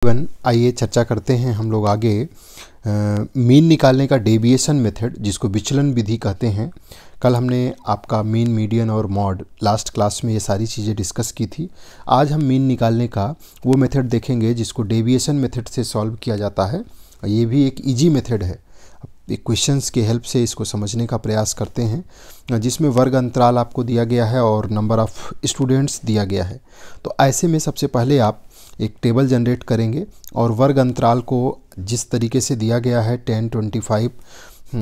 आइए चर्चा करते हैं हम लोग आगे मीन निकालने का डेविएशन मेथड, जिसको विचलन विधि कहते हैं। कल हमने आपका मीन, मीडियन और मॉड लास्ट क्लास में ये सारी चीज़ें डिस्कस की थी। आज हम मीन निकालने का वो मेथड देखेंगे जिसको डेविएशन मेथड से सॉल्व किया जाता है। ये भी एक इजी मेथड है। एक क्वेश्चंस के हेल्प से इसको समझने का प्रयास करते हैं, जिसमें वर्ग अंतराल आपको दिया गया है और नंबर ऑफ़ स्टूडेंट्स दिया गया है। तो ऐसे में सबसे पहले आप एक टेबल जनरेट करेंगे और वर्ग अंतराल को जिस तरीके से दिया गया है 10, 25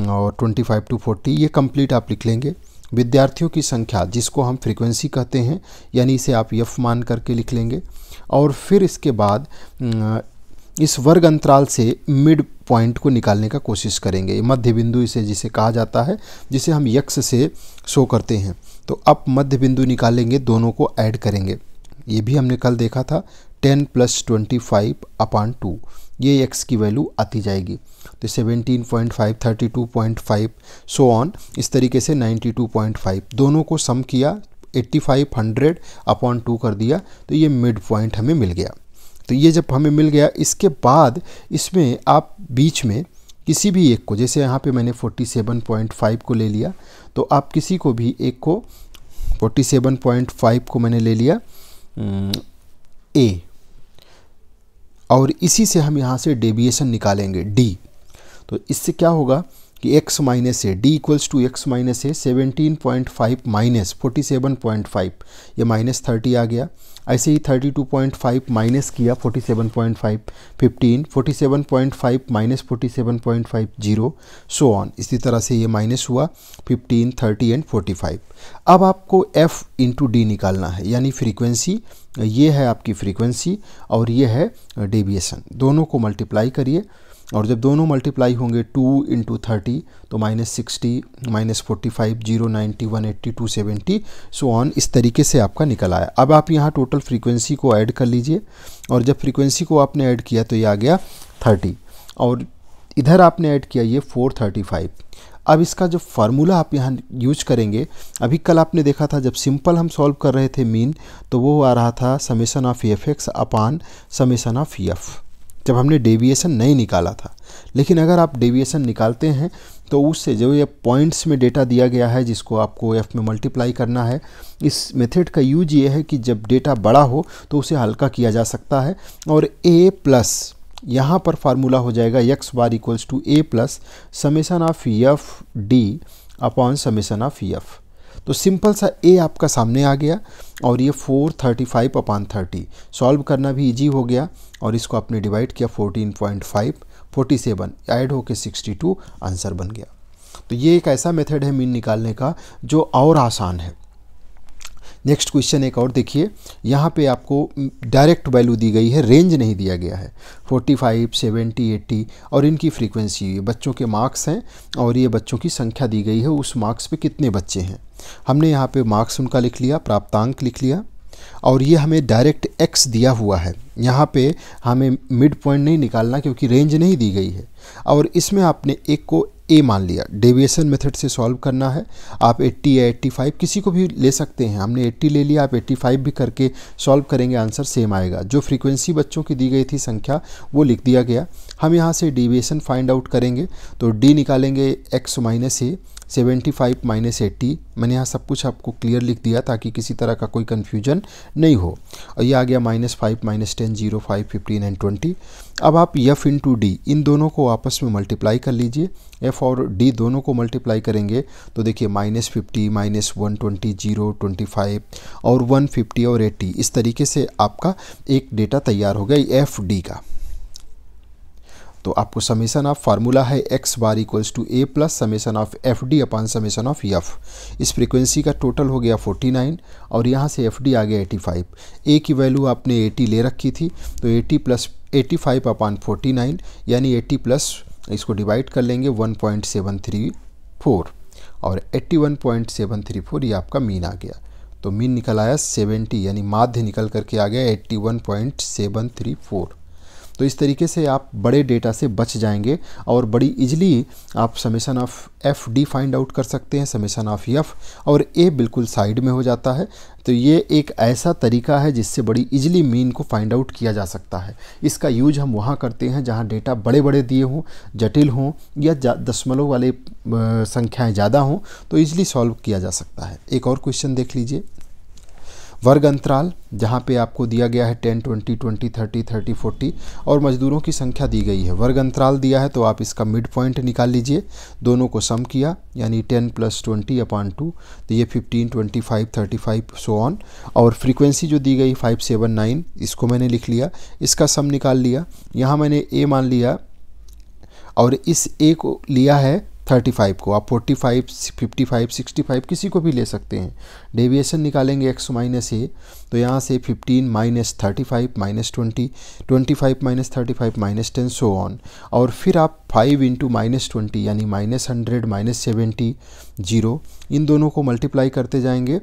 और 25 to 40 ये कंप्लीट आप लिख लेंगे। विद्यार्थियों की संख्या जिसको हम फ्रीक्वेंसी कहते हैं, यानी इसे आप एफ मान करके लिख लेंगे। और फिर इसके बाद इस वर्ग अंतराल से मिड पॉइंट को निकालने का कोशिश करेंगे। मध्य बिंदु इसे जिसे कहा जाता है, जिसे हम यक्स से शो करते हैं। तो अब मध्य बिंदु निकालेंगे, दोनों को ऐड करेंगे। ये भी हमने कल देखा था 10 + 25/2, ये x की वैल्यू आती जाएगी। तो 17.5, 32.5 सो ऑन, इस तरीके से 92.5 दोनों को सम किया, 8500/2 कर दिया, तो ये मिड पॉइंट हमें मिल गया। तो ये जब हमें मिल गया, इसके बाद इसमें आप बीच में किसी भी एक को, जैसे यहाँ पे मैंने 47.5 को ले लिया, तो आप किसी को भी एक को 47.5 को मैंने ले लिया a, और इसी से हम यहाँ से डेविएशन निकालेंगे d। तो इससे क्या होगा कि x minus a, d equals to x minus a, 17.5 minus 47.5, ये -30 आ गया। ऐसे ही 32.5 माइनस किया 47.5, 15, 47.5 माइनस 47.5 0, सो ऑन। इसी तरह से ये माइनस हुआ 15, 30 एंड 45। अब आपको f इंटू डी निकालना है, यानी फ्रीक्वेंसी। ये है आपकी फ्रीक्वेंसी और ये है डेविएशन। दोनों को मल्टीप्लाई करिए, और जब दोनों मल्टीप्लाई होंगे 2 × 30 तो -60, -45, 0, 90, 180, 270 सो ऑन, इस तरीके से आपका निकल आया। अब आप यहाँ टोटल फ्रीक्वेंसी को ऐड कर लीजिए, और जब फ्रीक्वेंसी को आपने ऐड किया तो ये आ गया 30, और इधर आपने ऐड किया ये 435। अब इसका जो फार्मूला आप यहाँ यूज करेंगे, अभी कल आपने देखा था जब सिंपल हम सॉल्व कर रहे थे मीन, तो वो आ रहा था summation of fx upon summation of f, जब हमने डेविएशन नहीं निकाला था। लेकिन अगर आप डेविएशन निकालते हैं तो उससे जो ये पॉइंट्स में डेटा दिया गया है, जिसको आपको f में मल्टीप्लाई करना है, इस मेथड का यूज ये है कि जब डेटा बड़ा हो तो उसे हल्का किया जा सकता है। और a प्लस यहाँ पर फार्मूला हो जाएगा x bar equals to a plus summation of f d upon summation of f। तो सिंपल सा a आपका सामने आ गया, और ये 435/30 सॉल्व करना भी इजी हो गया। और इसको आपने डिवाइड किया 14.5, 47 ऐड होके 62, आंसर बन गया। तो ये एक ऐसा मेथड है मीन निकालने का जो और आसान है। नेक्स्ट क्वेश्चन एक और देखिए, यहाँ पे आपको डायरेक्ट वैल्यू दी गई है, रेंज नहीं दिया गया है। 45, 70, 80 और इनकी फ्रीक्वेंसी, बच्चों के मार्क्स हैं, और ये बच्चों की संख्या दी गई है, उस मार्क्स पे कितने बच्चे हैं। हमने यहाँ पे मार्क्स उनका लिख लिया, प्राप्तांक लिख लिया, और ये हमें डायरेक्ट x दिया हुआ है। यहाँ पे हमें मिड पॉइंट नहीं निकालना क्योंकि रेंज नहीं दी गई है, और इसमें आपने एक को a मान लिया। डेविएशन मेथड से सॉल्व करना है। आप 80 या 85 किसी को भी ले सकते हैं। हमने 80 ले लिया, आप 85 भी करके सॉल्व करेंगे, आंसर सेम आएगा। जो फ्रीक्वेंसी बच्चों की दी गई थी संख्या, वो लिख दिया गया। हम यहाँ से डेविएशन फाइंड आउट करेंगे, तो d निकालेंगे x माइनस a, 75 माइनस 80। मैंने यहाँ सब कुछ आपको क्लियर लिख दिया ताकि किसी तरह का कोई कन्फ्यूजन नहीं हो। और ये आ गया -5, -10, 0, 5, 15 एंड 20। अब आप f इंटू डी, इन दोनों को आपस में मल्टीप्लाई कर लीजिए। f और d दोनों को मल्टीप्लाई करेंगे तो देखिए -50, -120, 0, 25 और 150 और 80, इस तरीके से आपका एक डेटा तैयार हो गया एफ डी का। तो आपको समेसन ऑफ फार्मूला है x bar equals to a plus summation of F D upon summation of f। इस फ्रीक्वेंसी का टोटल हो गया 49, और यहाँ से एफ डी आ गया 85। a की वैल्यू आपने 80 ले रखी थी, तो 80 + 85/49, यानी 80 प्लस इसको डिवाइड कर लेंगे 1.734, और 81.734 ये आपका मीन आ गया। तो मीन निकल आया 70, यानी माध्य निकल करके आ गया 81.734। तो इस तरीके से आप बड़े डेटा से बच जाएंगे और बड़ी इजीली आप summation of F D find out कर सकते हैं, समेशन ऑफ एफ, और ए बिल्कुल साइड में हो जाता है। तो ये एक ऐसा तरीका है जिससे बड़ी इजीली मीन को फाइंड आउट किया जा सकता है। इसका यूज हम वहाँ करते हैं जहाँ डेटा बड़े बड़े दिए हों, जटिल हों या दशमलव वाले संख्याएं ज़्यादा हों, तो इजीली सॉल्व किया जा सकता है। एक और क्वेश्चन देख लीजिए। वर्ग अंतराल जहाँ पे आपको दिया गया है 10, 20, 20, 30, 30, 40 और मजदूरों की संख्या दी गई है। वर्ग अंतराल दिया है तो आप इसका मिड पॉइंट निकाल लीजिए। दोनों को सम किया यानी 10 + 20/2, तो ये 15, 25, 35 सो ऑन। और फ्रीक्वेंसी जो दी गई 579, इसको मैंने लिख लिया, इसका सम निकाल लिया। यहाँ मैंने ए मान लिया और इस ए को लिया है 35 को। आप 45, 55, 65 किसी को भी ले सकते हैं। डेविएशन निकालेंगे x माइनस ए, तो यहाँ से 15 - 35 - 20, 25 - 35 - 10 सो ऑन। और फिर आप 5 × -20 यानी -100 - 70 0, इन दोनों को मल्टीप्लाई करते जाएंगे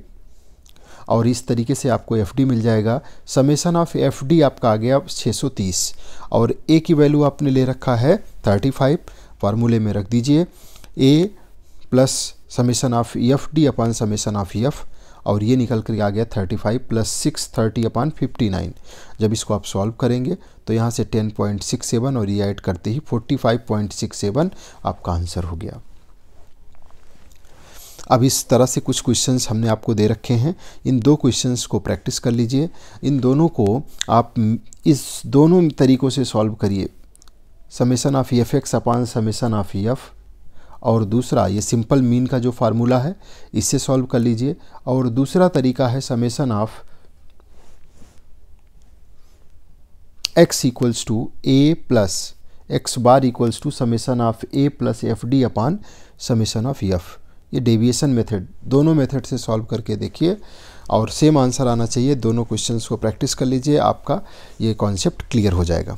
और इस तरीके से आपको एफ डी मिल जाएगा। समेशन ऑफ एफ डी आपका आ गया 630 और ए की वैल्यू आपने ले रखा है 35, फार्मूले में रख दीजिए A plus summation of F D upon summation of F, और ये निकल कर आ गया 35 + 630/59। जब इसको आप सॉल्व करेंगे तो यहाँ से 10.67 और ये ऐड करते ही 45.67 आपका आंसर हो गया। अब इस तरह से कुछ क्वेश्चंस हमने आपको दे रखे हैं। इन दो क्वेश्चंस को प्रैक्टिस कर लीजिए। इन दोनों को आप इस दोनों तरीक़ों से सॉल्व करिए, summation of F x upon summation of F, और दूसरा ये सिंपल मीन का जो फार्मूला है इससे सॉल्व कर लीजिए। और दूसरा तरीका है summation of x = a plus x bar = summation of a plus F D upon summation of F. ये डेविएशन मेथड, दोनों मेथड से सॉल्व करके देखिए और सेम आंसर आना चाहिए। दोनों क्वेश्चंस को प्रैक्टिस कर लीजिए, आपका ये कॉन्सेप्ट क्लियर हो जाएगा।